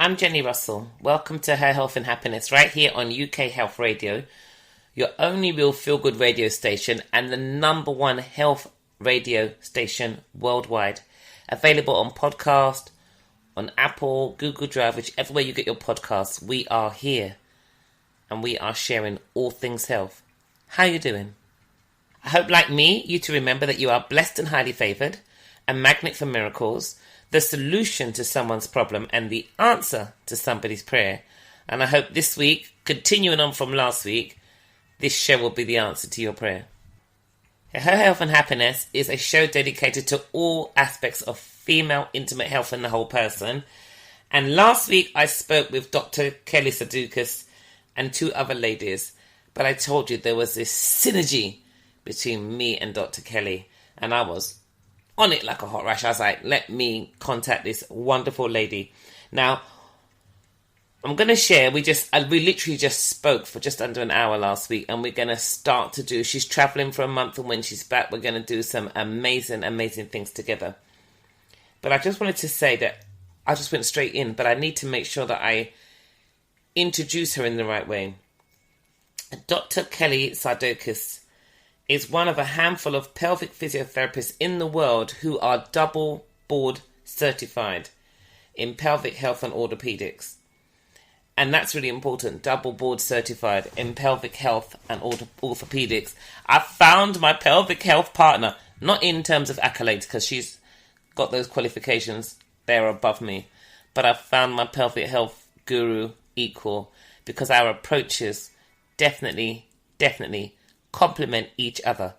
I'm Jenni Russell. Welcome to Her Health and Happiness right here on UK Health Radio, your only real feel-good radio station and the number one health radio station worldwide. Available on podcast, on Apple, Google Drive, whichever way you get your podcasts. We are here and we are sharing all things health. How you doing? I hope, like me, you to remember that you are blessed and highly favoured, a magnet for miracles, the solution to someone's problem and the answer to somebody's prayer. And I hope this week, continuing on from last week, this show will be the answer to your prayer. Her Health and Happiness is a show dedicated to all aspects of female intimate health and the whole person. And last week I spoke with Dr. Kelly Sarduckas and two other ladies, but I told you there was this synergy between me and Dr. Kelly, and I was on it like a hot rush. I was like, let me contact this wonderful lady. Now, I'm going to share, we literally just spoke for just under an hour last week, and we're going to start to do, she's traveling for a month, and when she's back, we're going to do some amazing, amazing things together. But I just wanted to say that I just went straight in, but I need to make sure that I introduce her in the right way. Dr. Kelly Sarduckas is one of a handful of pelvic physiotherapists in the world who are double board certified in pelvic health and orthopedics. And that's really important, double board certified in pelvic health and orthopedics. I found my pelvic health partner, not in terms of accolades, because she's got those qualifications, they're above me. But I found my pelvic health guru equal, because our approaches definitely complement each other.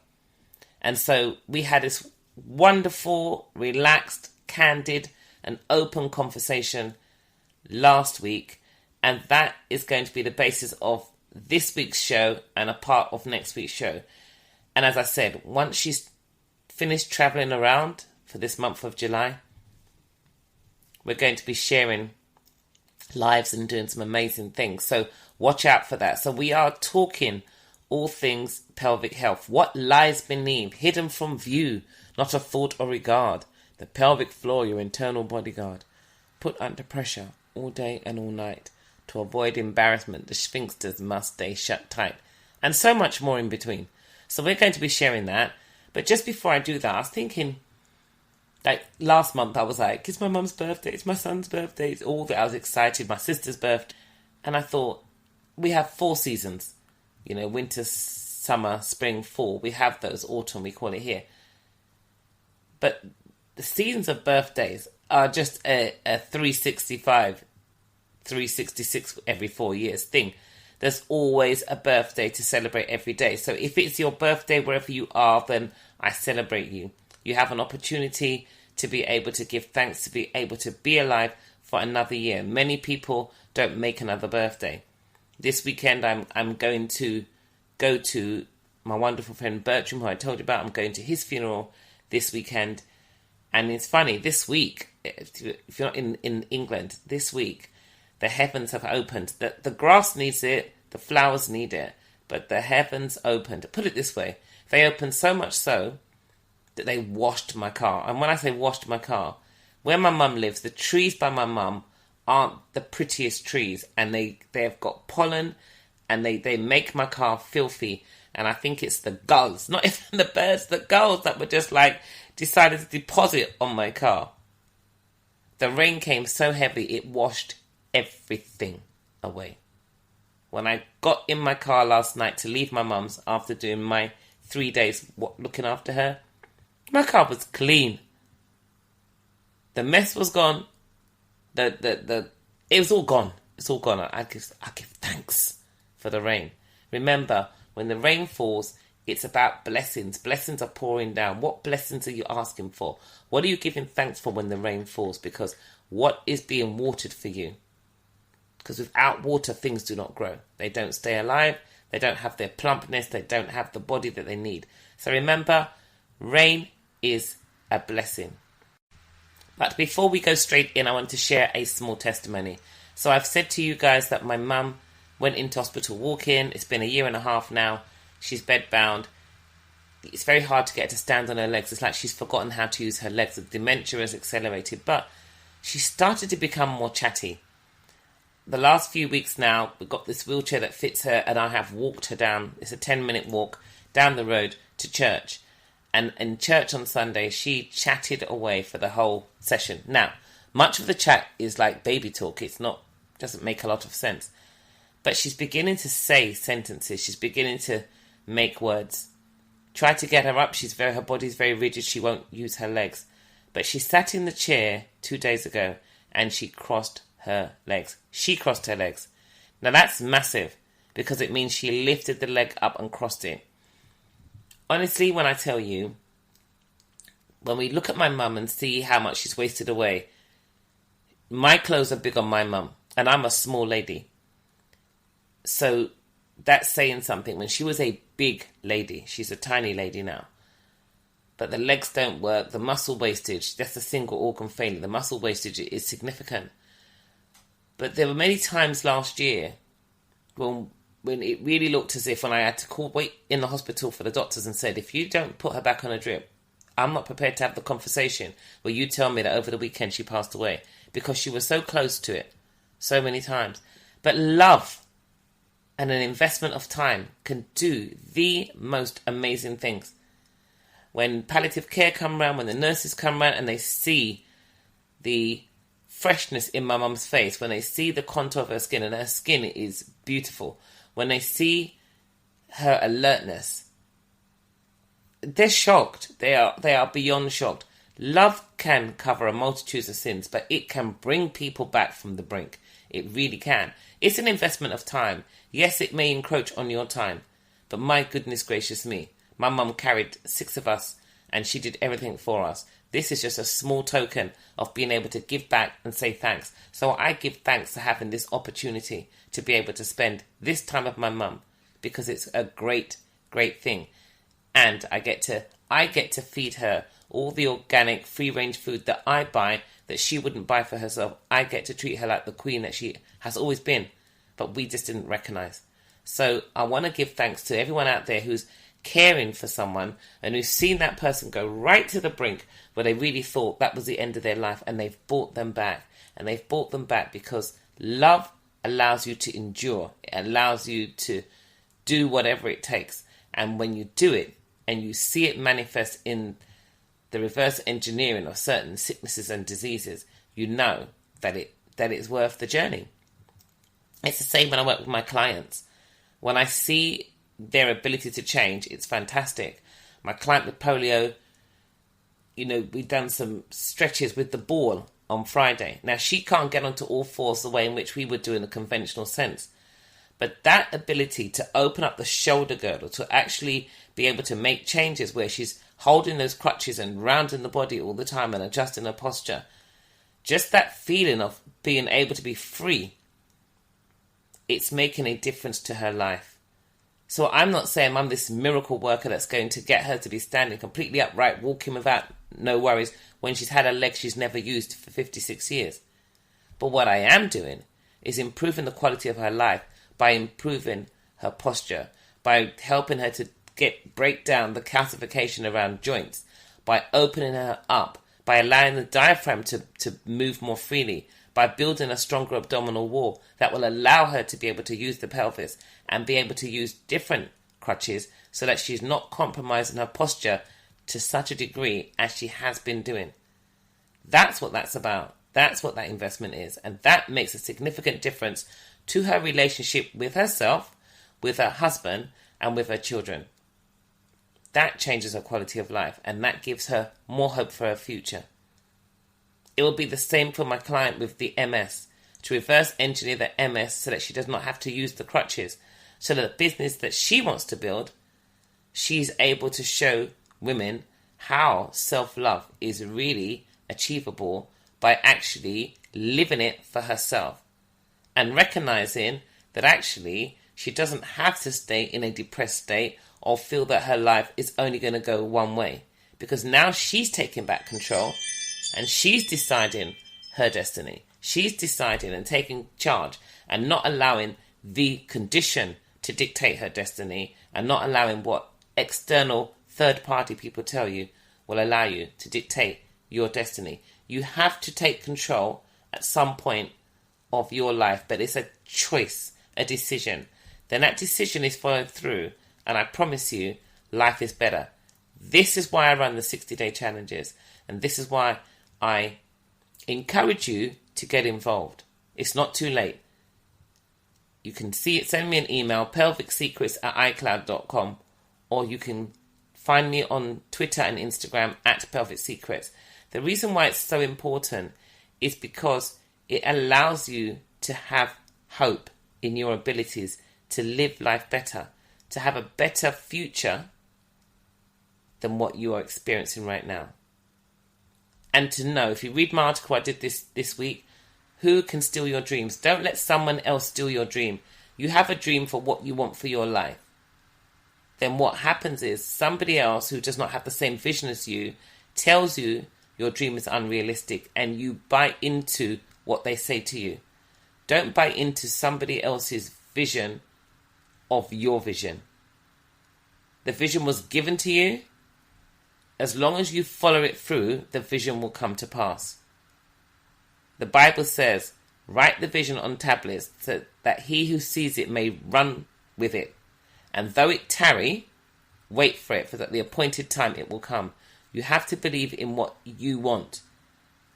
And so we had this wonderful, relaxed, candid and open conversation last week, and that is going to be the basis of this week's show and a part of next week's show. And as I said, once she's finished travelling around for this month of July, we're going to be sharing lives and doing some amazing things. So watch out for that. So we are talking all things pelvic health. What lies beneath, hidden from view, not a thought or regard. The pelvic floor, your internal bodyguard. Put under pressure all day and all night. To avoid embarrassment, the sphincters must stay shut tight. And so much more in between. So we're going to be sharing that. But just before I do that, I was thinking, like last month I was like, it's my mum's birthday, it's my son's birthday, it's all that. I was excited, my sister's birthday. And I thought, we have 4 seasons. You know, winter, summer, spring, fall. We have those, autumn, we call it here. But the seasons of birthdays are just a 365, 366 every 4 years thing. There's always a birthday to celebrate every day. So if it's your birthday wherever you are, then I celebrate you. You have an opportunity to be able to give thanks, to be able to be alive for another year. Many people don't make another birthday. This weekend, I'm going to go to my wonderful friend Bertram, who I told you about. I'm going to his funeral this weekend. And it's funny, this week, if you're not in England, this week, the heavens have opened. The grass needs it, the flowers need it, but the heavens opened. Put it this way, they opened so much so that they washed my car. And when I say washed my car, where my mum lives, the trees by my mum aren't the prettiest trees, and they've got pollen, and they make my car filthy. And I think it's the gulls, not even the birds, the gulls that were just like decided to deposit on my car. The rain came so heavy it washed everything away. When I got in my car last night to leave my mum's after doing my 3 days looking after her, my car was clean. The mess was gone. It was all gone. It's all gone. I give thanks for the rain. Remember, when the rain falls, it's about blessings. Blessings are pouring down. What blessings are you asking for? What are you giving thanks for when the rain falls? Because what is being watered for you? Because without water, things do not grow. They don't stay alive. They don't have their plumpness. They don't have the body that they need. So remember, rain is a blessing. But before we go straight in, I want to share a small testimony. So I've said to you guys that my mum went into hospital walk-in. It's been 1.5 years now. She's bedbound. It's very hard to get her to stand on her legs. It's like she's forgotten how to use her legs. The dementia has accelerated. But she started to become more chatty. the last few weeks now, we've got this wheelchair that fits her, and I have walked her down. It's a 10-minute walk down the road to church. And in church on Sunday, she chatted away for the whole session. Now, much of the chat is like baby talk. Doesn't make a lot of sense. But she's beginning to say sentences. She's beginning to make words. Try to get her up. Her body's very rigid. She won't use her legs. But she sat in the chair 2 days ago and she crossed her legs. She crossed her legs. Now that's massive because it means she lifted the leg up and crossed it. Honestly, when I tell you, when we look at my mum and see how much she's wasted away, my clothes are big on my mum and I'm a small lady. So that's saying something. When she was a big lady, she's a tiny lady now. But the legs don't work. The muscle wastage, that's a single organ failure. The muscle wastage is significant. But there were many times last year when it really looked as if when I had to wait in the hospital for the doctors and said, if you don't put her back on a drip, I'm not prepared to have the conversation where you tell me that over the weekend she passed away, because she was so close to it so many times. But love and an investment of time can do the most amazing things. When palliative care come round, when the nurses come round and they see the freshness in my mum's face, when they see the contour of her skin, and her skin is beautiful, when they see her alertness, they're shocked. They are beyond shocked. Love can cover a multitude of sins, but it can bring people back from the brink. It really can. It's an investment of time. Yes, it may encroach on your time, but my goodness gracious me, my mum carried 6 of us and she did everything for us. This is just a small token of being able to give back and say thanks. So I give thanks for having this opportunity to be able to spend this time with my mum, because it's a great, great thing. And I get to feed her all the organic, free-range food that I buy that she wouldn't buy for herself. I get to treat her like the queen that she has always been, but we just didn't recognise. So I want to give thanks to everyone out there who's caring for someone and who's seen that person go right to the brink where they really thought that was the end of their life, and they've brought them back. And they've brought them back because love allows you to endure. It allows you to do whatever it takes. And when you do it and you see it manifest in the reverse engineering of certain sicknesses and diseases, you know that it's worth the journey. It's the same when I work with my clients. When I see their ability to change, it's fantastic. My client with polio, we've done some stretches with the ball on Friday. Now, she can't get onto all fours the way in which we would do in a conventional sense. But that ability to open up the shoulder girdle, to actually be able to make changes where she's holding those crutches and rounding the body all the time and adjusting her posture, just that feeling of being able to be free, it's making a difference to her life. So I'm not saying I'm this miracle worker that's going to get her to be standing completely upright, walking without no worries, when she's had a leg she's never used for 56 years. But what I am doing is improving the quality of her life by improving her posture, by helping her to break down the calcification around joints, by opening her up, by allowing the diaphragm to move more freely, by building a stronger abdominal wall that will allow her to be able to use the pelvis and be able to use different crutches so that she's not compromising her posture to such a degree as she has been doing. That's what that's about. That's what that investment is. And that makes a significant difference to her relationship with herself, with her husband, and with her children. That changes her quality of life, and that gives her more hope for her future. It will be the same for my client with the MS, to reverse engineer the MS so that she does not have to use the crutches, so that the business that she wants to build, she's able to show women how self-love is really achievable by actually living it for herself and recognizing that actually she doesn't have to stay in a depressed state or feel that her life is only going to go one way, because now she's taking back control and she's deciding her destiny. She's deciding and taking charge and not allowing the condition to dictate her destiny, and not allowing what external third-party people tell you will allow you to dictate your destiny. You have to take control at some point of your life, but it's a choice, a decision, then that decision is followed through, and I promise you, life is better. This is why I run the 60-day challenges, and this is why I encourage you to get involved. It's not too late. You can send me an email, pelvicsecrets@icloud.com, or you can find me on Twitter and Instagram @pelvicsecrets. The reason why it's so important is because it allows you to have hope in your abilities to live life better, to have a better future than what you are experiencing right now. And to know, if you read my article I did this week, who can steal your dreams? Don't let someone else steal your dream. You have a dream for what you want for your life. Then what happens is somebody else who does not have the same vision as you tells you your dream is unrealistic, and you buy into what they say to you. Don't buy into somebody else's vision of your vision. The vision was given to you. As long as you follow it through, the vision will come to pass. The Bible says, write the vision on tablets so that he who sees it may run with it. And though it tarry, wait for it, for at the appointed time it will come. You have to believe in what you want.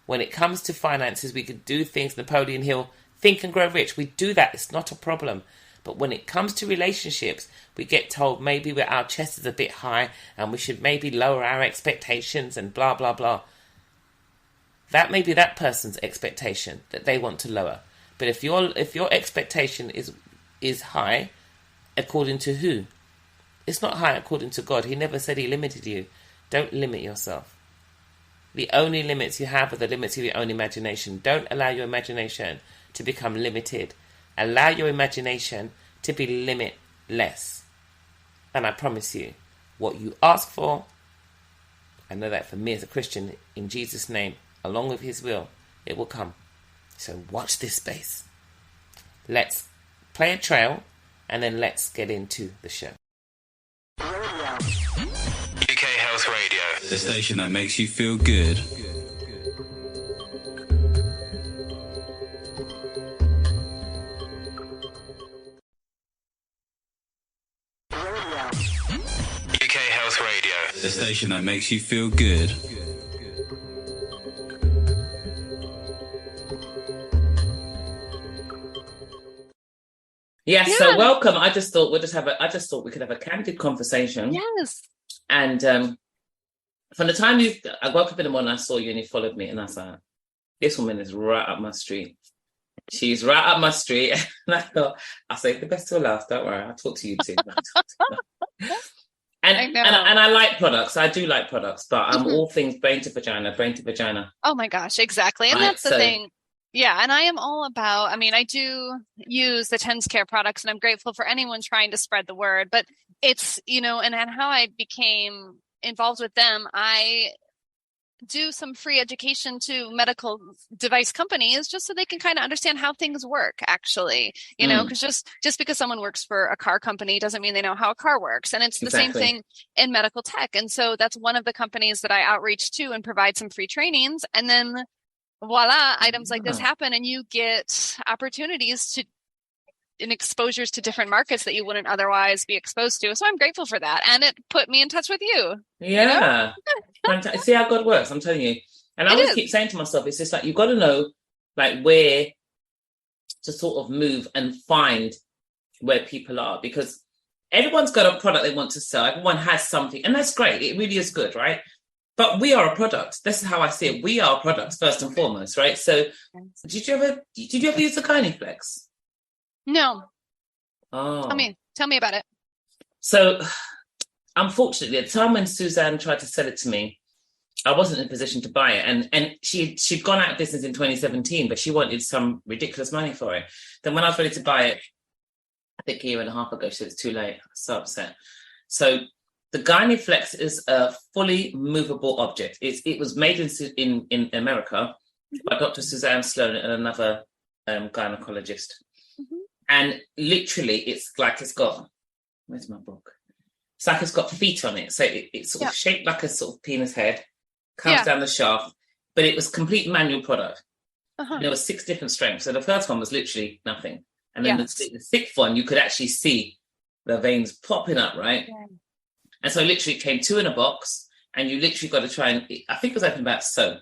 When it comes to finances, we could do things, Napoleon Hill, Think and Grow Rich. We do that. It's not a problem. But when it comes to relationships, we get told maybe our chest is a bit high and we should maybe lower our expectations and blah, blah, blah. That may be that person's expectation that they want to lower. But if your expectation is high, according to who? It's not high according to God. He never said he limited you. Don't limit yourself. The only limits you have are the limits of your own imagination. Don't allow your imagination to become limited. Allow your imagination to be limitless. And I promise you, what you ask for, I know that for me as a Christian, in Jesus' name, along with his will, it will come. So watch this space. Let's play a trail, and then let's get into the show. UK Health Radio, the station that makes you feel good. UK Health Radio, the station that makes you feel good. Yeah, so welcome. I just thought we could have a candid conversation. Yes. And from the time I woke up in the morning, I saw you and you followed me, and I was like, this woman is right up my street. She's right up my street. And I thought, I'll save the best till last. Don't worry, I'll talk to you too. And I like products. I do like products, but I'm all things brain to vagina. Oh my gosh, exactly. And that's the thing. Yeah. And I am all about, I do use the TENS Care products, and I'm grateful for anyone trying to spread the word, but it's, and how I became involved with them, I do some free education to medical device companies just so they can kind of understand how things work, actually, because just because someone works for a car company doesn't mean they know how a car works. And it's the same thing in medical tech. And so that's one of the companies that I outreach to and provide some free trainings. And then voila, items like this happen, and you get opportunities and exposures to different markets that you wouldn't otherwise be exposed to. So I'm grateful for that. And it put me in touch with you. Yeah. See how God works, I'm telling you. And I always keep saying to myself, it's just like, you've got to know where to sort of move and find where people are, because everyone's got a product they want to sell. Everyone has something, and that's great. It really is good, right? But we are a product. This is how I see it. We are products first and foremost, right? So did you ever use the Gyniflex? No. Oh. Tell me about it. So unfortunately, at the time when Suzanne tried to sell it to me, I wasn't in a position to buy it. And she'd gone out of business in 2017, but she wanted some ridiculous money for it. Then when I was ready to buy it, I think a year and a half ago, she said it's too late. I was so upset. So the Gyniflex is a fully movable object. It was made in America by Dr. Suzanne Sloan and another gynecologist. Mm-hmm. And literally, it's like it's got, where's my book? It's like it's got feet on it. So it's sort of shaped like a sort of penis head, comes down the shaft, but it was complete manual product. And there were 6 different strengths. So the first one was literally nothing. And then Yes. the 6th one, you could actually see the veins popping up, right? Yeah. And so literally it came 2 in a box, and you literally got to try and, I think it was open about so.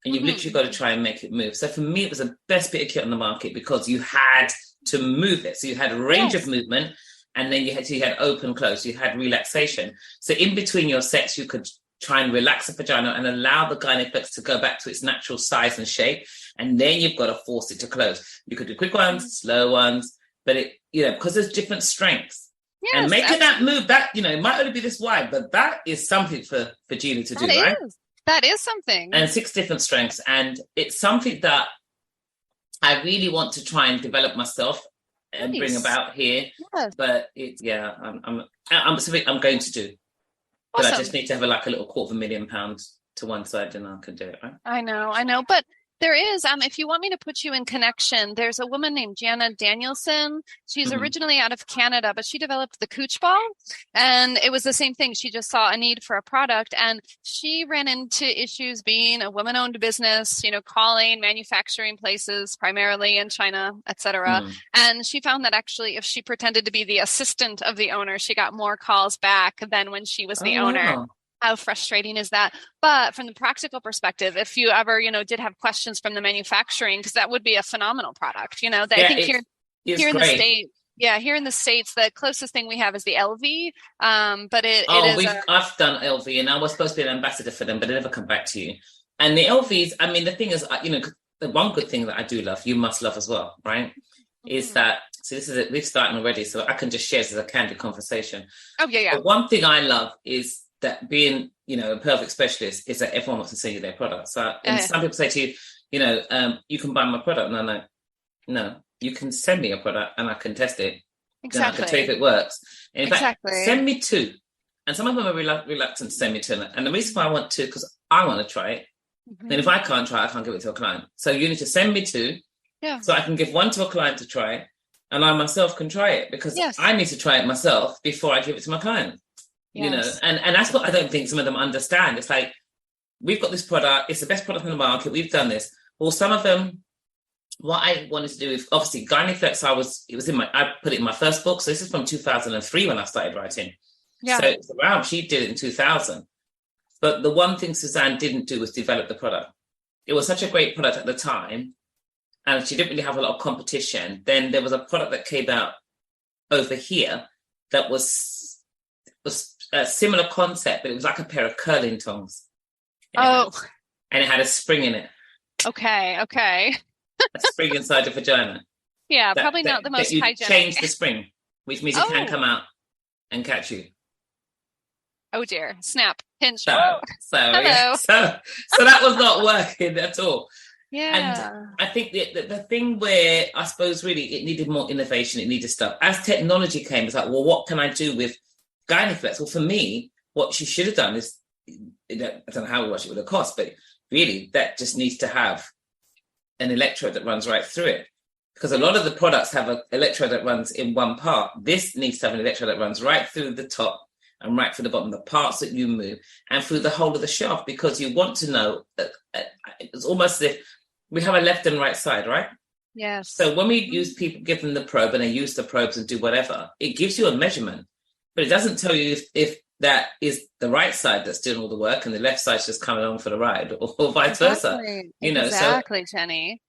And you've literally got to try and make it move. So for me, it was the best bit of kit on the market because you had to move it. So you had a range of movement, and then you had open, close, you had relaxation. So in between your sets, you could try and relax the vagina and allow the gyniflex to go back to its natural size and shape. And then you've got to force it to close. You could do quick ones, slow ones, but it, because there's different strengths. Yes, and making that move, that, it might only be this wide, but that is something for Gina to do, right? That is something. And 6 different strengths. And it's something that I really want to try and develop myself and bring about here. Yes. But I'm going to do. But I just need to have a little £250,000 to one side, and I can do it, right? I know. But there is, if you want me to put you in connection, there's a woman named Gina Danielson. She's originally out of Canada, but she developed the Cooch Ball. And it was the same thing. She just saw a need for a product, and she ran into issues being a woman-owned business, calling manufacturing places, primarily in China, etc. And she found that actually if she pretended to be the assistant of the owner, she got more calls back than when she was the owner. Wow. How frustrating is that? But from the practical perspective, if you ever, did have questions from the manufacturing, because that would be a phenomenal product, I think here in the States. Yeah, here in the States, the closest thing we have is the LV. But I've done LV, and I was supposed to be an ambassador for them, but they never come back to you. And the LVs, the thing is, the one good thing that I do love, you must love as well, right? Is that, so this is it, we're starting already, so I can just share this as a candid conversation. Oh, yeah. But one thing I love is that being, a pelvic specialist is that everyone wants to sell you their product. So some people say to you, you can buy my product. And I'm like, no, you can send me a product and I can test it. Exactly. I can tell you if it works. And in fact, send me 2. And some of them are reluctant to send me 2. And the reason why I want 2, because I want to try it. And if I can't try it, I can't give it to a client. So you need to send me 2. Yeah. So I can give 1 to a client to try it. And I myself can try it, because I need to try it myself before I give it to my client. Yes. And that's what I don't think some of them understand. It's like, we've got this product, it's the best product on the market, we've done this. Well, some of them, what I wanted to do is, obviously, Gyniflex, I put it in my first book. So this is from 2003 when I started writing. Yeah. So it's around, she did it in 2000. But the one thing Suzanne didn't do was develop the product. It was such a great product at the time, and she didn't really have a lot of competition. Then there was a product that came out over here that was a similar concept, but it was like a pair of curling tongs. And it had a spring in it. Okay. A spring inside the vagina. Yeah, probably not the most hygienic. Change the spring, which means it can come out and catch you. Oh dear! Snap, pinch. So that was not working at all. Yeah. And I think the thing where I suppose really it needed more innovation, it needed stuff. As technology came, it's like, well, what can I do with Gyniflex? Well, for me, what she should have done is, I don't know how much it would have cost, but really that just needs to have an electrode that runs right through it. Because a lot of the products have an electrode that runs in one part. This needs to have an electrode that runs right through the top and right through the bottom, the parts that you move, and through the whole of the shaft, because you want to know, it's almost as if we have a left and right side, right? Yes. So when we give them the probe and they use the probes and do whatever, it gives you a measurement, but it doesn't tell you if that is the right side that's doing all the work and the left side's just coming along for the ride, or vice versa. Exactly, Jenny.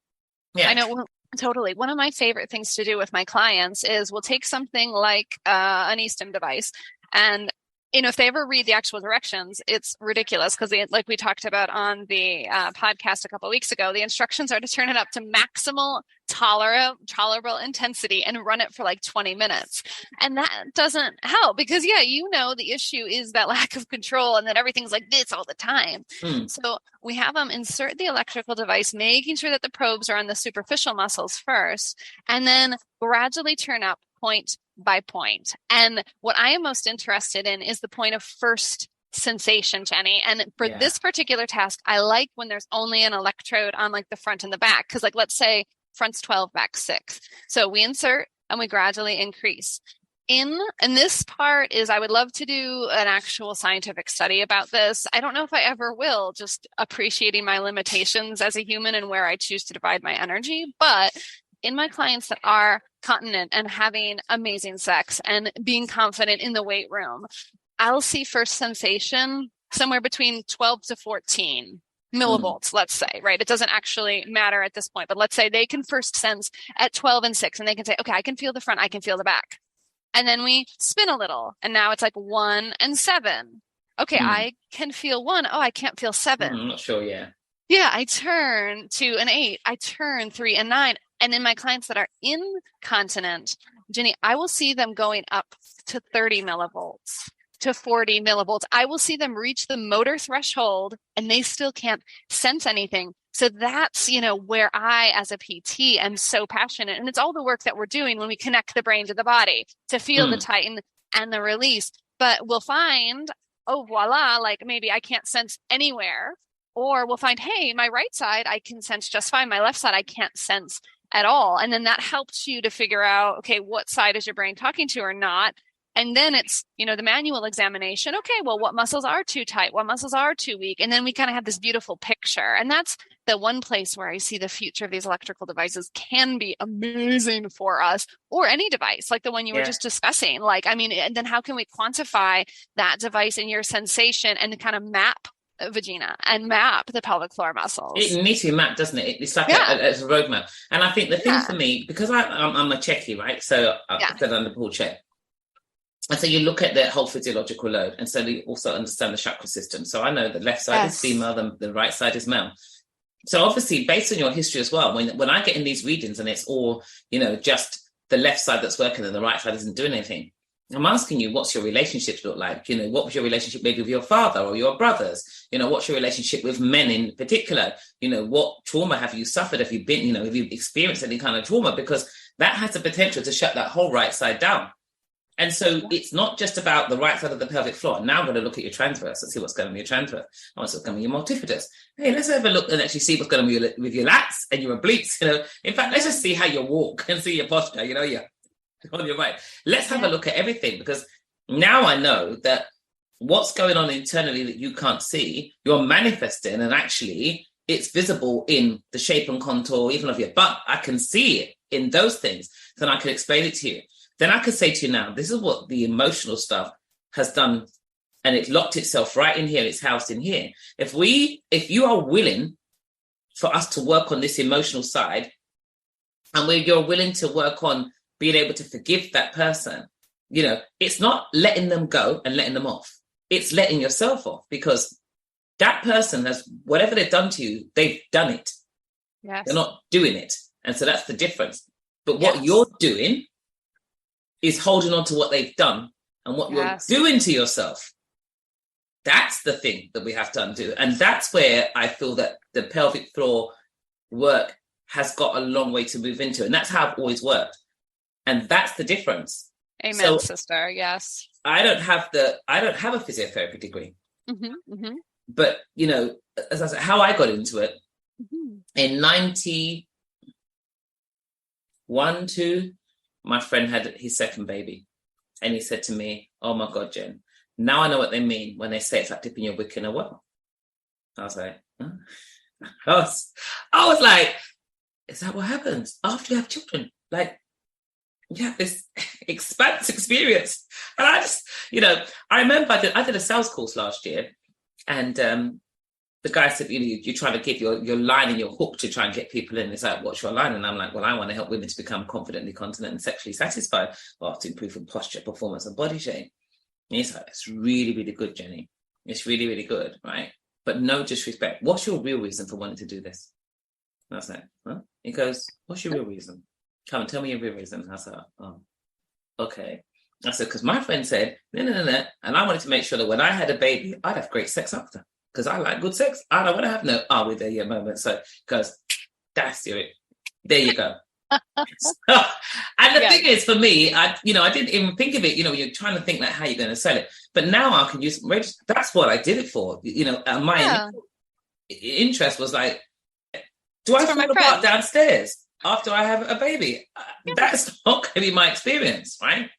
Yeah. I know. Well, totally. One of my favorite things to do with my clients is we'll take something like an e-stim device, and if they ever read the actual directions, it's ridiculous, because like we talked about on the podcast a couple of weeks ago, the instructions are to turn it up to maximal tolerable intensity and run it for like 20 minutes. And that doesn't help, because the issue is that lack of control and that everything's like this all the time. So we have them insert the electrical device, making sure that the probes are on the superficial muscles first, and then gradually turn up point by point. And what I am most interested in is the point of first sensation, Jenny. And for this particular task, I like when there's only an electrode on like the front and the back, because like, let's say front's 12, back 6. So we insert and we gradually increase. And this part is, I would love to do an actual scientific study about this. I don't know if I ever will, just appreciating my limitations as a human and where I choose to divide my energy. But in my clients that are continent and having amazing sex and being confident in the weight room, I'll see first sensation somewhere between 12 to 14 millivolts, let's say, right? It doesn't actually matter at this point, but let's say they can first sense at 12 and 6, and they can say, okay, I can feel the front, I can feel the back. And then we spin a little, and now it's like 1 and 7. Okay, I can feel 1. Oh, I can't feel 7. I'm not sure, yeah. Yeah, I turn to an 8. I turn 3 and 9. And in my clients that are incontinent, Jenni, I will see them going up to 30 millivolts, to 40 millivolts. I will see them reach the motor threshold, and they still can't sense anything. So that's, where I, as a PT, am so passionate. And it's all the work that we're doing when we connect the brain to the body to feel the tighten and the release. But we'll find, oh, voila, like maybe I can't sense anywhere. Or we'll find, hey, my right side, I can sense just fine. My left side, I can't sense at all. And then that helps you to figure out, okay, what side is your brain talking to or not? And then it's, the manual examination. Okay, well, what muscles are too tight? What muscles are too weak? And then we kind of have this beautiful picture. And that's the one place where I see the future of these electrical devices can be amazing for us, or any device like the one you were just discussing. And then how can we quantify that device and your sensation and kind of map vagina and map the pelvic floor muscles? It needs to be mapped, doesn't it? It's like it's a roadmap. And I think the thing for me, because I'm a Czechie, right? So I've done the Paul check. And so you look at the whole physiological load, and so you also understand the chakra system. So I know the left side is female, the right side is male. So obviously, based on your history as well, when I get in these readings and it's all, just the left side that's working and the right side isn't doing anything, I'm asking you, what's your relationships look like? What was your relationship maybe with your father or your brothers? What's your relationship with men in particular? What trauma have you suffered? Have you been, have you experienced any kind of trauma? Because that has the potential to shut that whole right side down. And so it's not just about the right side of the pelvic floor. Now I'm going to look at your transverse and see what's going on with your transverse. What's going on with your multifidus. Hey, let's have a look and actually see what's going on with your lats and your obliques. In fact, let's just see how you walk and see your posture. You're on your right. Let's have a look at everything, because now I know that what's going on internally that you can't see, you're manifesting, and actually it's visible in the shape and contour, even of your butt. I can see it in those things. Then I can explain it to you. Then I could say to you now, this is what the emotional stuff has done, and it's locked itself right in here. It's housed in here. If you are willing for us to work on this emotional side, and where you're willing to work on being able to forgive that person, it's not letting them go and letting them off. It's letting yourself off, because that person has, whatever they've done to you, they've done it. Yes. They're not doing it. And so that's the difference. But what you're doing is holding on to what they've done, and what you're doing to yourself. That's the thing that we have to undo. And that's where I feel that the pelvic floor work has got a long way to move into. And that's how I've always worked. And that's the difference. Amen, so sister. Yes. I don't have a physiotherapy degree. But, as I said, how I got into it in 91, 2, my friend had his second baby, and he said to me, "Oh my God, Jen, now I know what they mean when they say it's like dipping your wick in a well." I was like, huh? I was like, is that what happens after you have children? Like, you have this expanse experience. And I just, I remember I did a sales course last year, and the guy said, you're trying to give your line and your hook to try and get people in. It's like, what's your line? And I'm like, well, I want to help women to become confidently continent and sexually satisfied, or to improve in posture, performance, and body shape. And he's like, it's really, really good, Jenni. It's really, really good, right? But no disrespect. What's your real reason for wanting to do this? And I was like, huh? He goes, what's your real reason? Come and tell me your real reason. And I said, oh, okay. I said, because my friend said, no. And I wanted to make sure that when I had a baby, I'd have great sex after. Because I like good sex. I don't want to have no with there yet moment. So, because that's it. There you go. And the thing is, for me, I didn't even think of it. You're trying to think like how you're going to sell it. But now I can use that's what I did it for. And my interest was like, do I fall apart downstairs after I have a baby? That's not going to be my experience, right?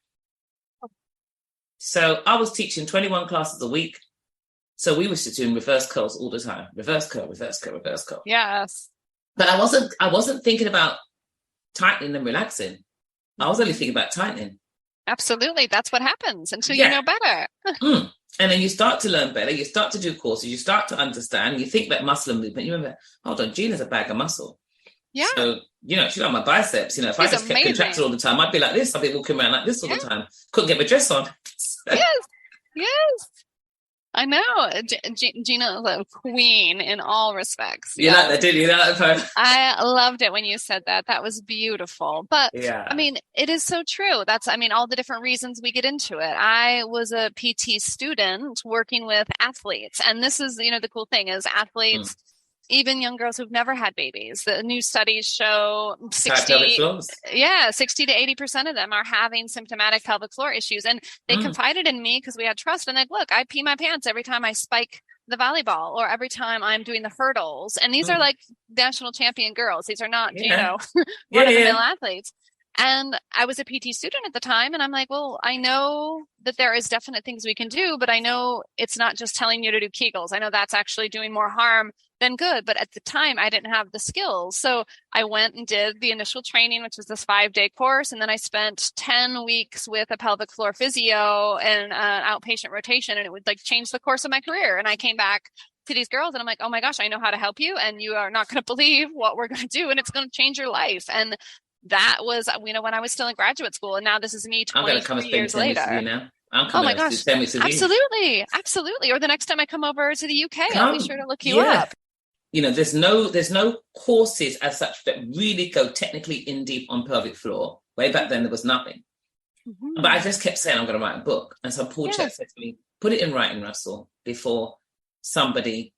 So I was teaching 21 classes a week. So we were doing reverse curls all the time. Reverse curl, reverse curl, reverse curl. Yes. But I wasn't thinking about tightening and relaxing. I was only thinking about tightening. Absolutely. That's what happens until you know better. And then you start to learn better. You start to do courses. You start to understand. You think about muscle and movement. You remember, hold on, Gina's a bag of muscle. Yeah. So, she's got my biceps. If I just kept contracted all the time, I'd be like this. I'd be walking around like this all the time. Couldn't get my dress on. Yes. I know. Gina is a queen in all respects. You like that, didn't you? I loved it when you said that. That was beautiful. But I mean, it is so true. All the different reasons we get into it. I was a PT student working with athletes. And this is, the cool thing is athletes, even young girls who've never had babies. The new studies show 60 to 80% of them are having symptomatic pelvic floor issues. And they confided in me because we had trust. And look, I pee my pants every time I spike the volleyball or every time I'm doing the hurdles. And these are like national champion girls. These are not, run-of-the-mill athletes. And I was a PT student at the time. And I'm like, well, I know that there is definite things we can do, but I know it's not just telling you to do Kegels. I know that's actually doing more harm than good. But at the time, I didn't have the skills. So I went and did the initial training, which was this 5-day course. And then I spent 10 weeks with a pelvic floor physio and an outpatient rotation. And it would change the course of my career. And I came back to these girls and I'm like, oh my gosh, I know how to help you. And you are not going to believe what we're going to do. And it's going to change your life. And that was, when I was still in graduate school. And now this is me 23 years later. Oh my gosh. Absolutely. Or the next time I come over to the UK, I'll be sure to look you up. There's no courses as such that really go technically in deep on pelvic floor. Way back then, there was nothing. But I just kept saying, I'm going to write a book. And so Paul Chet said to me, put it in writing, Russell, before somebody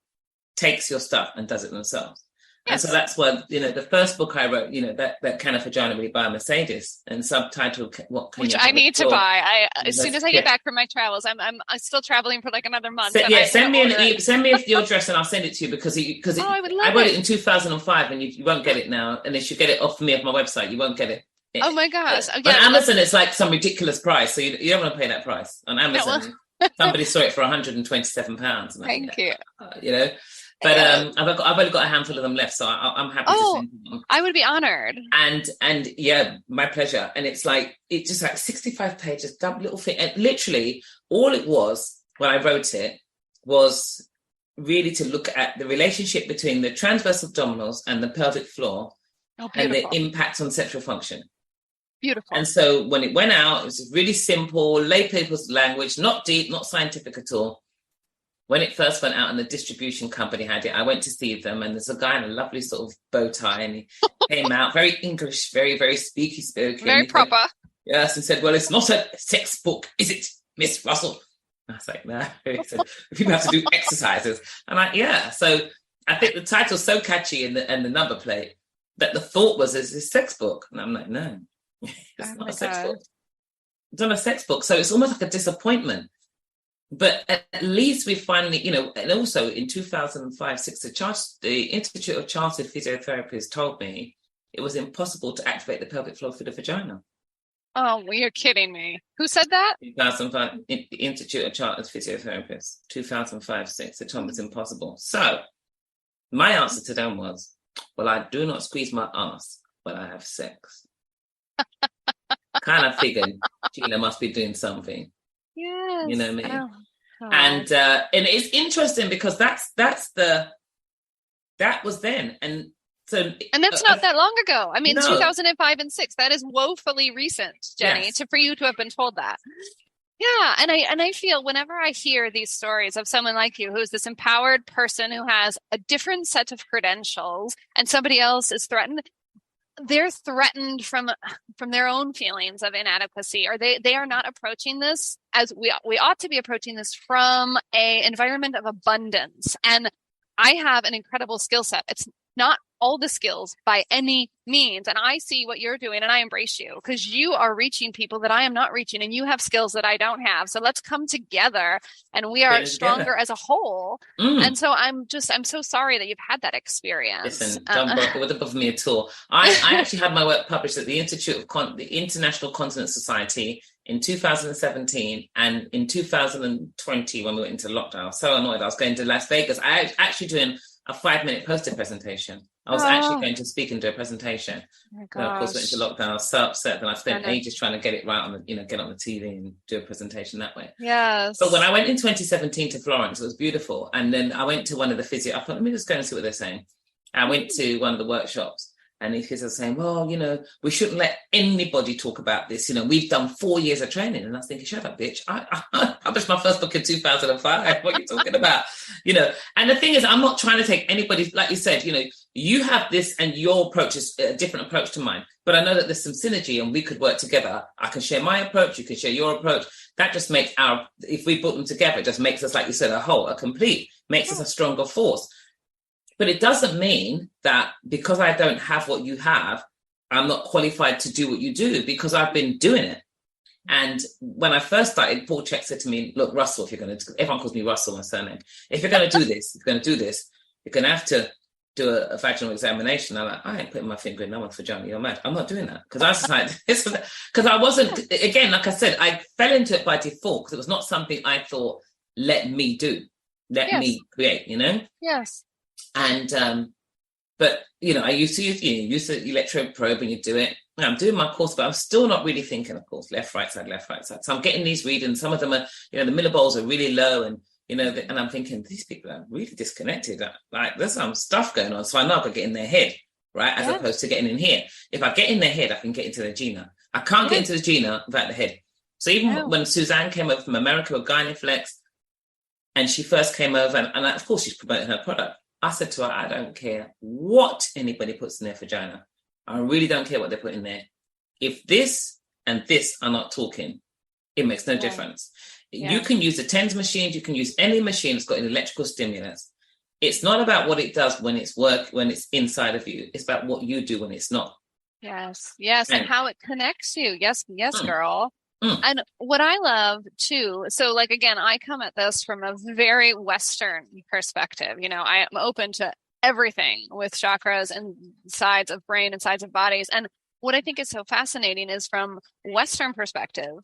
takes your stuff and does it themselves. And so that's why, the first book I wrote, that Can a Vagina Really Buy a Mercedes, and subtitled What Can Which You I need to buy. As soon as I get back from my travels, I'm still traveling for another month. Send me your address and I'll send it to you because I wrote it in 2005 and you won't get it now. And if you get it off me off my website, you won't get it. Oh my gosh. On Amazon, it's like some ridiculous price. So you don't want to pay that price. On Amazon, somebody saw it for £127. Thank you. But I've only got a handful of them left, so I'm happy to send them. I would be honored. And yeah, my pleasure. And it's just 65 pages, dumb little thing. And literally, all it was when I wrote it was really to look at the relationship between the transverse abdominals and the pelvic floor and the impact on sexual function. Beautiful. And so when it went out, it was really simple, lay people's language, not deep, not scientific at all. When it first went out and the distribution company had it, I went to see them, and there's a guy in a lovely sort of bow tie, and he came out very English, very, very speaky spoken. Very proper. Yes, and said, well, it's not a sex book, is it, Miss Russell? I was like, no. He said, people have to do exercises. I'm like, yeah. So I think the title's so catchy and the number plate that the thought was, it's a sex book. And I'm like, no, it's not a sex book. It's not a sex book. So it's almost like a disappointment. But at least we finally, and also in 2005-6, the Institute of Chartered Physiotherapists told me it was impossible to activate the pelvic floor through the vagina. Oh, well, you're kidding me. Who said that? 2005, the Institute of Chartered Physiotherapists, 2005-6, they told me it's impossible. So my answer to them was, well, I do not squeeze my ass, but I have sex. Kind of figured Gina must be doing something. Yes. You know what I mean? Oh. And it's interesting because that was then. And that's not that long ago. I mean, no. 2005 and 6, that is woefully recent, Jenny, for you to have been told that. Yeah. And I feel whenever I hear these stories of someone like you, who is this empowered person who has a different set of credentials and somebody else is threatened, they're threatened from their own feelings of inadequacy, or they are not approaching this as we ought to be approaching this from a environment of abundance. And I have an incredible skill set. It's not all the skills by any means. And I see what you're doing and I embrace you because you are reaching people that I am not reaching and you have skills that I don't have. So let's come together and we are stronger as a whole. And so I'm so sorry that you've had that experience. Listen, don't bother me at all. I actually had my work published at the Institute of the International Continence Society in 2017, and in 2020 when we went into lockdown. I was so annoyed. I was going to Las Vegas. I was actually doing a 5-minute poster presentation. I was actually going to speak and do a presentation. Oh of course, went into lockdown. I was so upset that I spent ages trying to get it right on the, get on the TV and do a presentation that way. Yes. But when I went in 2017 to Florence, it was beautiful. And then I went to one of the physio. I thought, let me just go and see what they're saying. I went to one of the workshops, and the physio was saying, well, we shouldn't let anybody talk about this. We've done 4 years of training. And I was thinking, shut up, bitch. I published my first book in 2005. What are you talking about? And the thing is, I'm not trying to take anybody, like you said, you have this and your approach is a different approach to mine. But I know that there's some synergy and we could work together. I can share my approach. You can share your approach. That just makes if we put them together, it just makes us, like you said, a whole, a complete, makes us a stronger force. But it doesn't mean that because I don't have what you have, I'm not qualified to do what you do, because I've been doing it. And when I first started, Paul Chek said to me, look, Russell, everyone calls me Russell, my surname. If you're going to do this, you're going to have to do a vaginal examination. I'm like, I ain't putting my finger in no one's vagina. You're mad. I'm not doing that. Because I was like, because I wasn't, again, like I said, I fell into it by default because it was not something I thought, let me do, let me create, Yes. And, but, I used to use the electrode probe and you do it. I'm doing my course, but I'm still not really thinking, of course, left, right side. So I'm getting these readings. Some of them are, the milliboles are really low, and, and I'm thinking, these people are really disconnected. Like, there's some stuff going on. So I know I've got to get in their head, right? As opposed to getting in here. If I get in their head, I can get into the Gina. I can't get into the Gina without the head. So even when Suzanne came over from America with Gynaflex, and she first came over, and of course she's promoting her product, I said to her, I don't care what anybody puts in their vagina. I really don't care what they put in there. If this and this are not talking, it makes no difference. Yeah. You can use the TENS machines. You can use any machine that's got an electrical stimulus. It's not about what it does when it's when it's inside of you. It's about what you do when it's not. Yes. And how it connects you. Yes, girl. And what I love too, so like, again, I come at this from a very Western perspective. I am open to everything with chakras and sides of brain and sides of bodies. And what I think is so fascinating is from Western perspective,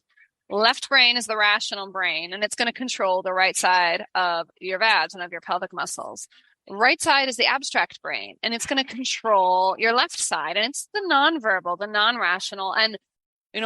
left brain is the rational brain, and it's going to control the right side of your VADs and of your pelvic muscles. Right side is the abstract brain, and it's going to control your left side. And it's the nonverbal, the non-rational. And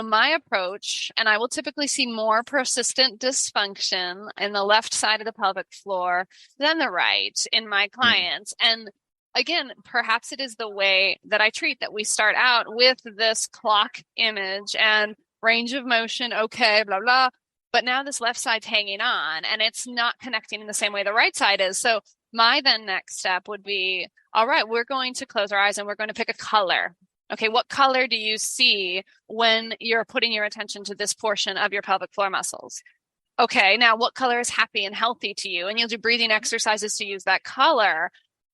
my approach, and I will typically see more persistent dysfunction in the left side of the pelvic floor than the right in my clients. And again, perhaps it is the way that I treat, that we start out with this clock image and range of motion, okay, blah, blah. But now this left side's hanging on and it's not connecting in the same way the right side is. So my then next step would be, all right, we're going to close our eyes and we're going to pick a color. Okay, what color do you see when you're putting your attention to this portion of your pelvic floor muscles? Okay, now what color is happy and healthy to you? And you'll do breathing exercises to use that color.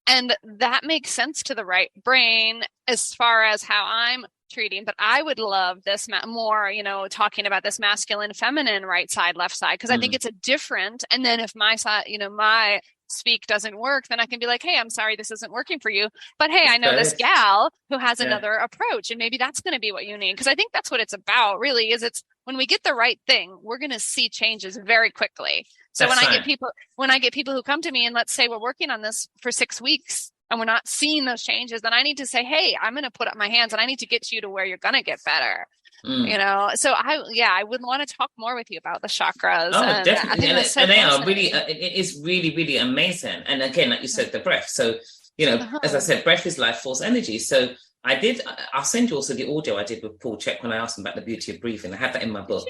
And that makes sense to the right brain as far as how I'm treating. But I would love this more, talking about this masculine, feminine, right side, left side, because I think it's a different. And then if my side, my speak doesn't work, then I can be like, hey, I'm sorry, this isn't working for you. But hey, I know this gal who has another approach, and maybe that's going to be what you need. Because I think that's what it's about, really, is it's when we get the right thing, we're going to see changes very quickly. So when I get people who come to me and let's say we're working on this for 6 weeks and we're not seeing those changes, then I need to say, hey, I'm going to put up my hands and I need to get you to where you're going to get better. So I would want to talk more with you about the chakras. Oh, definitely. And they are really, it is really, really amazing. And again, like you said, the breath. So, as I said, breath is life force energy. So I'll send you also the audio I did with Paul Chek when I asked him about the beauty of breathing. I have that in my book.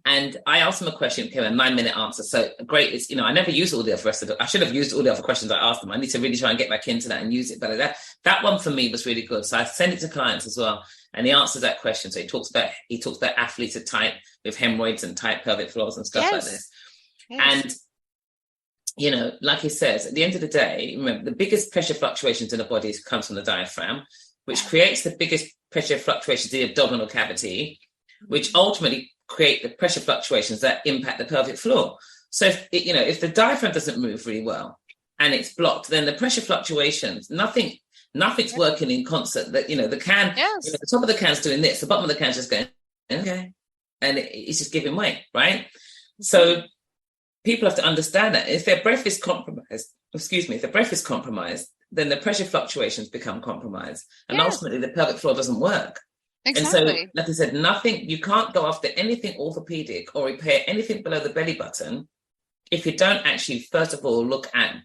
And I asked him a question, a 9-minute answer. So great. It's, I never used all the rest of it. I should have used all the other questions I asked him. I need to really try and get back into that and use it. But that one for me was really good. So I send it to clients as well. And he answers that question. So he talks about athletes are tight with hemorrhoids and tight pelvic floors and stuff like this. Yes. And, like he says, at the end of the day, remember, the biggest pressure fluctuations in the body comes from the diaphragm, which creates the biggest pressure fluctuations in the abdominal cavity, which ultimately create the pressure fluctuations that impact the pelvic floor. So if the diaphragm doesn't move really well and it's blocked, then the pressure fluctuations, nothing's working in concert. That the can, the top of the can's doing this, the bottom of the can's just going, okay, and it's just giving way, right? So people have to understand that if their breath is compromised, then the pressure fluctuations become compromised, and ultimately the pelvic floor doesn't work. Exactly. And so, like I said, you can't go after anything orthopedic or repair anything below the belly button if you don't actually, first of all, look at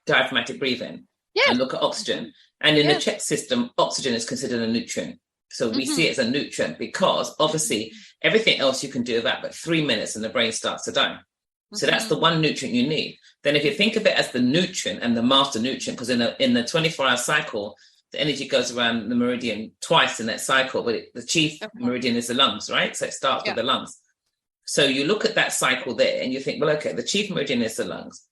diaphragmatic breathing and look at oxygen. And in the Czech system, oxygen is considered a nutrient. So we see it as a nutrient because obviously everything else you can do that, but 3 minutes and the brain starts to die. So that's the one nutrient you need. Then if you think of it as the nutrient and the master nutrient, because in the 24-hour cycle, the energy goes around the meridian twice in that cycle, but the chief meridian is the lungs, right? So it starts with the lungs. So you look at that cycle there and you think, well, okay, the chief meridian is the lungs.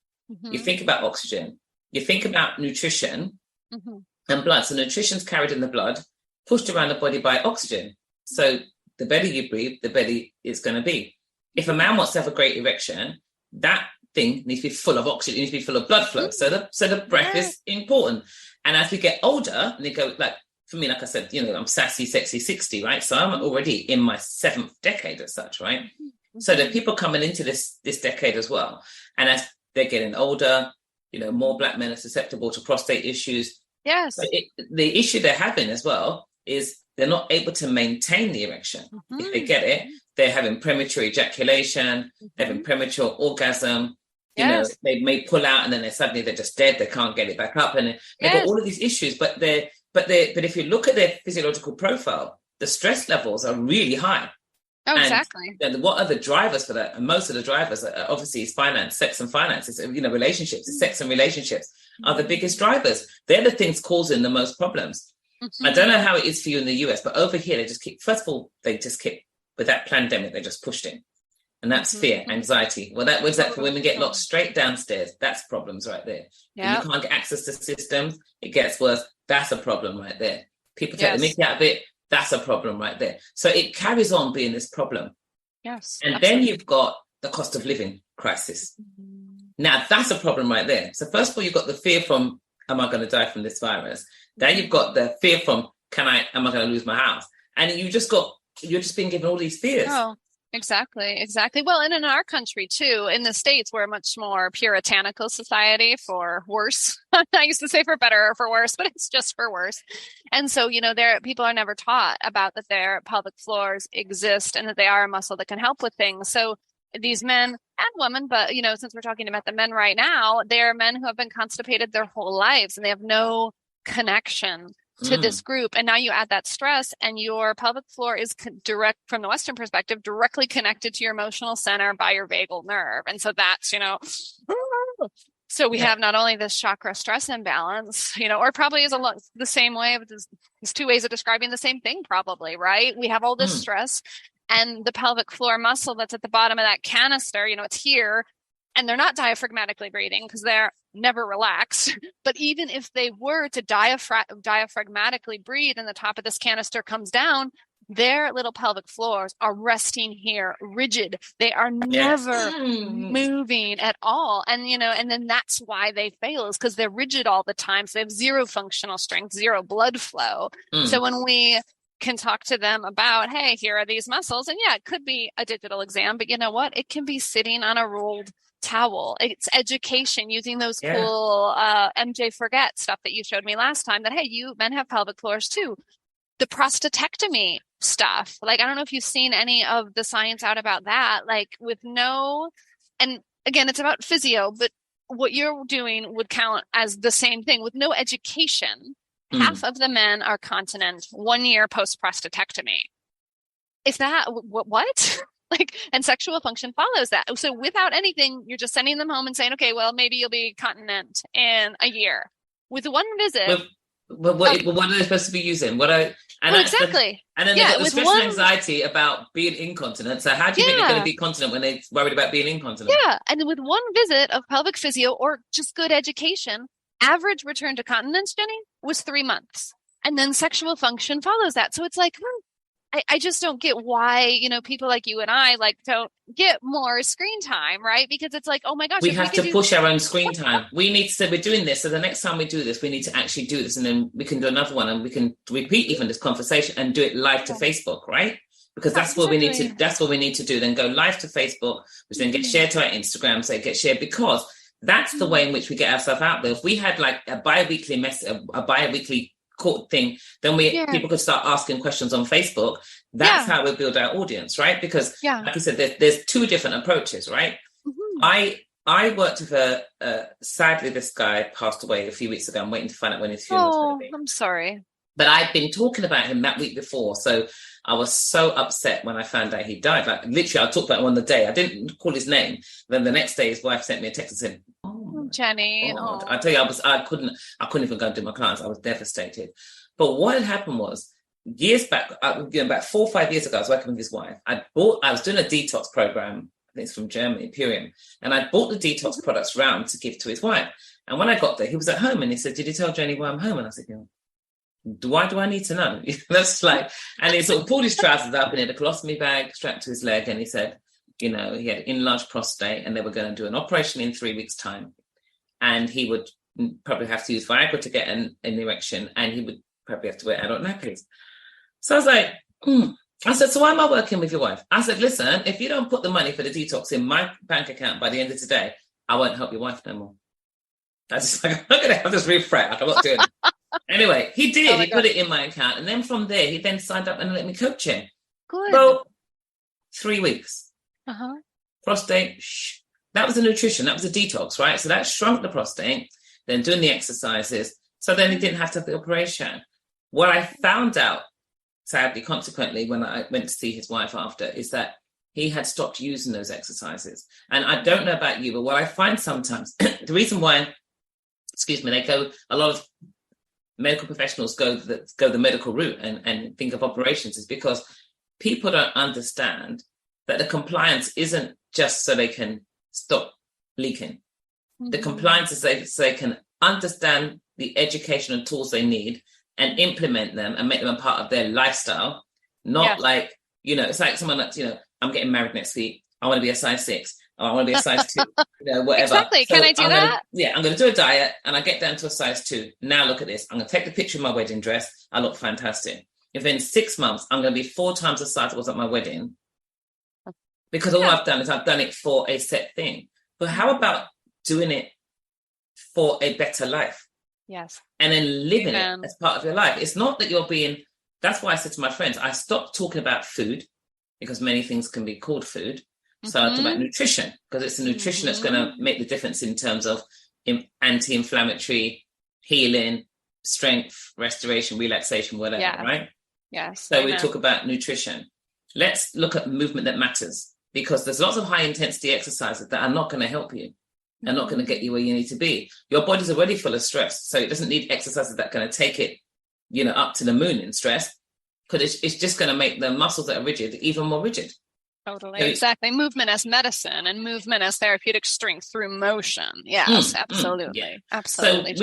You think about oxygen. You think about nutrition and blood. So nutrition's carried in the blood, pushed around the body by oxygen. So the better you breathe, the better it's going to be. If a man wants to have a great erection, that thing needs to be full of oxygen, it needs to be full of blood flow. So the breath is important. And as we get older, and they go, like, for me, like I said, I'm sassy, sexy 60, right? So I'm already in my 7th decade as such, right? So there are people coming into this decade as well. And as they're getting older, more Black men are susceptible to prostate issues. Yes. But the issue they're having as well is they're not able to maintain the erection. If they get it, they're having premature ejaculation, they're having premature orgasm. They may pull out and then they're just dead. They can't get it back up, and they've got all of these issues. But if you look at their physiological profile, the stress levels are really high. Oh, exactly. And what are the drivers for that? And most of the drivers are obviously is finance, sex and finances. Relationships, sex and relationships are the biggest drivers. They're the things causing the most problems. I don't know how it is for you in the US, but over here they just keep with that pandemic. They just pushed in. And that's fear, anxiety. Well, that was that for women get locked straight downstairs. That's problems right there. Yep. You can't get access to systems. It gets worse. That's a problem right there. People take the mickey out of it. That's a problem right there. So it carries on being this problem. Yes. And then you've got the cost of living crisis. Now, that's a problem right there. So first of all, you've got the fear from, am I going to die from this virus? Then you've got the fear from, am I going to lose my house? And you're just being given all these fears. Oh. Exactly. Well, and in our country too, in the States, we're a much more puritanical society, for worse. I used to say for better or for worse, but it's just for worse. And so, people are never taught about that their pelvic floors exist and that they are a muscle that can help with things. So these men and women, but since we're talking about the men right now, they're men who have been constipated their whole lives and they have no connection to this group. And now you add that stress and your pelvic floor is direct from the Western perspective, directly connected to your emotional center by your vagal nerve. And so that's, so we have not only this chakra stress imbalance, or probably is the same way, but there's two ways of describing the same thing probably, right? We have all this stress and the pelvic floor muscle that's at the bottom of that canister, it's here. And they're not diaphragmatically breathing because they're never relaxed. But even if they were to diaphragmatically breathe and the top of this canister comes down, their little pelvic floors are resting here rigid. They are never moving at all. And, and then that's why they fail, is because they're rigid all the time. So they have zero functional strength, zero blood flow. So when we can talk to them about, hey, here are these muscles. And it could be a digital exam, but you know what? It can be sitting on a rolled towel. It's education using those cool MJ Forget stuff that you showed me last time, that, hey, you men have pelvic floors too. The prostatectomy stuff. Like, I don't know if you've seen any of the science out about that, like and again, it's about physio, but what you're doing would count as the same thing. With no education, half of the men are continent 1 year post prostatectomy. Is that what? And sexual function follows that. So without anything, you're just sending them home and saying, okay, well, maybe you'll be continent in a year. With one visit. What are they supposed to be using? Exactly. And then they've got the stress and anxiety about being incontinent. So how do you think they're going to be continent when they're worried about being incontinent? Yeah. And with one visit of pelvic physio or just good education, average return to continence, Jenny, was 3 months. And then sexual function follows that. So it's like, I just don't get why, people like you and I don't get more screen time, right? Because it's like, oh my gosh. We have to push our own screen time. We need to say we're doing this. So the next time we do this, we need to actually do this. And then we can do another one and we can repeat even this conversation and do it live to Facebook, right? because that's what we need to. That's what we need to do. Then go live to Facebook, which then get shared to our Instagram, so it gets shared, because that's the way in which we get ourselves out there. If we had like a bi-weekly a bi-weekly court thing, then people could start asking questions on Facebook. That's how we build our audience, right? Because like I said, there's two different approaches, right? I worked with sadly, this guy passed away a few weeks ago. I'm waiting to find out when his funeral is going to be. I'm sorry. But I'd been talking about him that week before, so I was so upset when I found out he died. Like literally, I talked about him on the day. I didn't call his name. Then the next day, his wife sent me a text and said, "Oh, Jenni, I tell you, I couldn't even go and do my clients. I was devastated." But what had happened was, years back, about 4 or 5 years ago, I was working with his wife. I was doing a detox program. I think it's from Germany, Purium, and I bought the detox products round to give to his wife. And when I got there, he was at home, and he said, "Did you tell Jenni why I'm home?" And I said, why do I need to know? That's like, and he sort of pulled his trousers up and he had a colostomy bag strapped to his leg, and he said, he had enlarged prostate, and they were going to do an operation in 3 weeks' time, and he would probably have to use Viagra to get an erection, and he would probably have to wear adult nappies. So I was like, I said, "So why am I working with your wife?" I said, "Listen, if you don't put the money for the detox in my bank account by the end of today, I won't help your wife no more." I was just like, I'm not going to have this refret. Like, I'm not doing it. Anyway, he did. He put it in my account. And then from there, he then signed up and let me coach him. Good. So 3 weeks. Uh-huh. Prostate, that was the nutrition. That was the detox, right? So that shrunk the prostate, then doing the exercises. So then he didn't have to have the operation. What I found out, sadly, consequently, when I went to see his wife after, is that he had stopped using those exercises. And I don't know about you, but what I find sometimes, the reason why, a lot of medical professionals go the medical route and think of operations, is because people don't understand that the compliance isn't just so they can stop leaking. Mm-hmm. The compliance is so they can understand the educational tools they need and implement them and make them a part of their lifestyle. Not like, it's like someone that's, I'm getting married next week. I want to be a size 6. Or I want to be a size 2, whatever. Exactly. So can I do that? I'm going to do a diet and I get down to a size 2. Now look at this. I'm going to take the picture of my wedding dress. I look fantastic. If in 6 months, I'm going to be 4 times the size I was at my wedding, because all I've done is I've done it for a set thing. But how about doing it for a better life? Yes. And then living it as part of your life. It's not that you're being, that's why I said to my friends, I stopped talking about food, because many things can be called food. So I talk about nutrition, because it's the nutrition that's going to make the difference in terms of anti-inflammatory, healing, strength, restoration, relaxation, whatever, right? Yes. So we talk about nutrition. Let's look at movement that matters, because there's lots of high-intensity exercises that are not going to help you and not going to get you where you need to be. Your body's already full of stress, so it doesn't need exercises that are going to take it, up to the moon in stress, because it's just going to make the muscles that are rigid even more rigid. Totally. Exactly. Movement as medicine and movement as therapeutic strength through motion. Yes, absolutely. Absolutely. So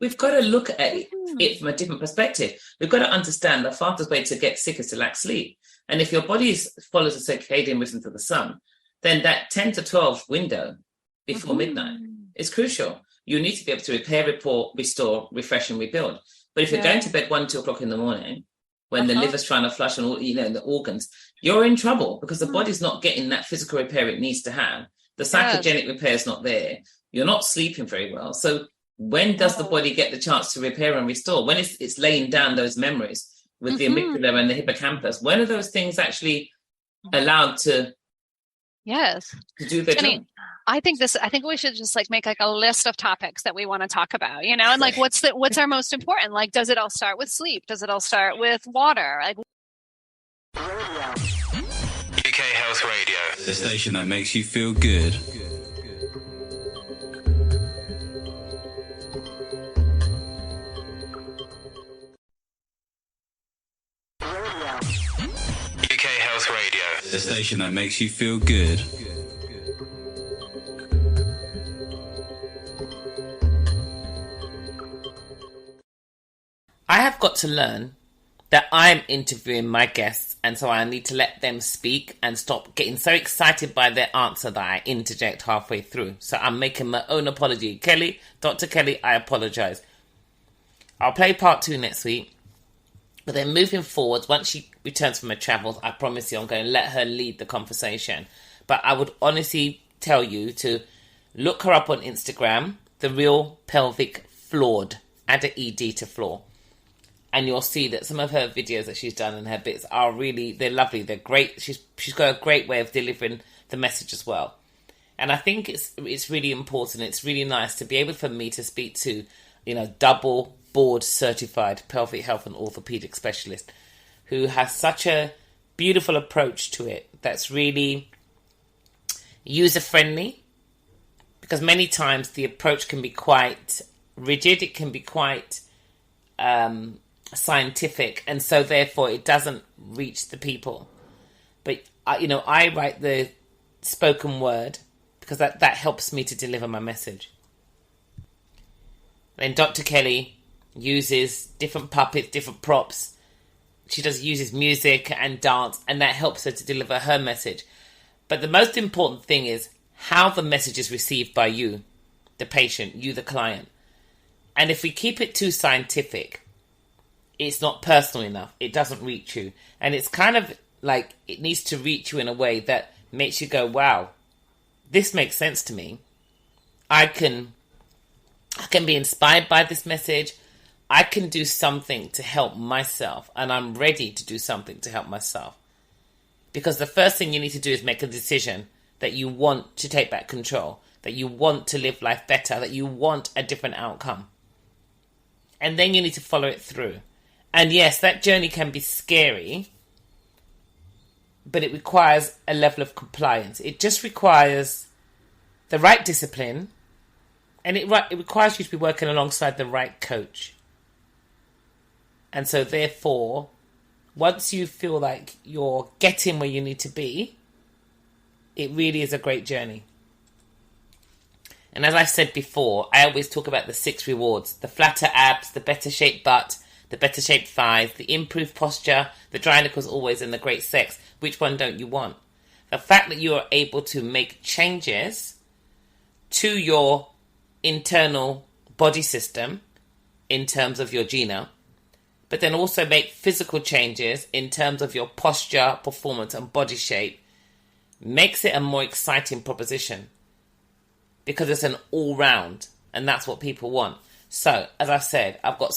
we've got to look at it from a different perspective. We've got to understand the fastest way to get sick is to lack sleep. And if your body follows a circadian rhythm to the sun, then that 10 to 12 window before midnight is crucial. You need to be able to repair, report, restore, refresh, and rebuild. But if you're going to bed 1, 2 o'clock in the morning, when the liver's trying to flush and all, the organs, you're in trouble, because the body's not getting that physical repair it needs to have. The psychogenic repair is not there. You're not sleeping very well. So when does the body get the chance to repair and restore? When it's laying down those memories with the amygdala and the hippocampus, when are those things actually allowed to do their job? I think we should just make a list of topics that we want to talk about, and what's our most important? Like, does it all start with sleep? Does it all start with water? UK Health Radio, the station that makes you feel good. UK Health Radio, the station that makes you feel good. I have got to learn that I'm interviewing my guests, and so I need to let them speak and stop getting so excited by their answer that I interject halfway through. So I'm making my own apology. Kelly, Dr. Kelly, I apologise. I'll play part 2 next week But then moving forward, once she returns from her travels, I promise you I'm going to let her lead the conversation. But I would honestly tell you to look her up on Instagram, The Real Pelvic Floored. Add an ED to floor. And you'll see that some of her videos that she's done and her bits are really, they're lovely. They're great. She's got a great way of delivering the message as well. And I think it's really important. It's really nice to be able for me to speak to, double board certified pelvic health and orthopedic specialist who has such a beautiful approach to it that's really user friendly, because many times the approach can be quite rigid. It can be quite scientific, and so therefore it doesn't reach the people. But I write the spoken word because that helps me to deliver my message. Then Dr. Kelly uses different puppets, different props. She uses music and dance, and that helps her to deliver her message. But the most important thing is how the message is received by you, the patient, you, the client. And if we keep it too scientific, it's not personal enough. It doesn't reach you. And it's kind of like it needs to reach you in a way that makes you go, wow, this makes sense to me. I can be inspired by this message. I can do something to help myself, and I'm ready to do something to help myself. Because the first thing you need to do is make a decision that you want to take back control, that you want to live life better, that you want a different outcome. And then you need to follow it through. And yes, that journey can be scary, but it requires a level of compliance. It just requires the right discipline, and it requires you to be working alongside the right coach. And so therefore, once you feel like you're getting where you need to be, it really is a great journey. And as I said before, I always talk about the 6 rewards: the flatter abs, the better shaped butt, the better shaped thighs, the improved posture, the dry knuckles always, and the great sex. Which one don't you want? The fact that you are able to make changes to your internal body system in terms of your Gina, but then also make physical changes in terms of your posture, performance, and body shape, makes it a more exciting proposition because it's an all-round, and that's what people want. So, as I said, I've got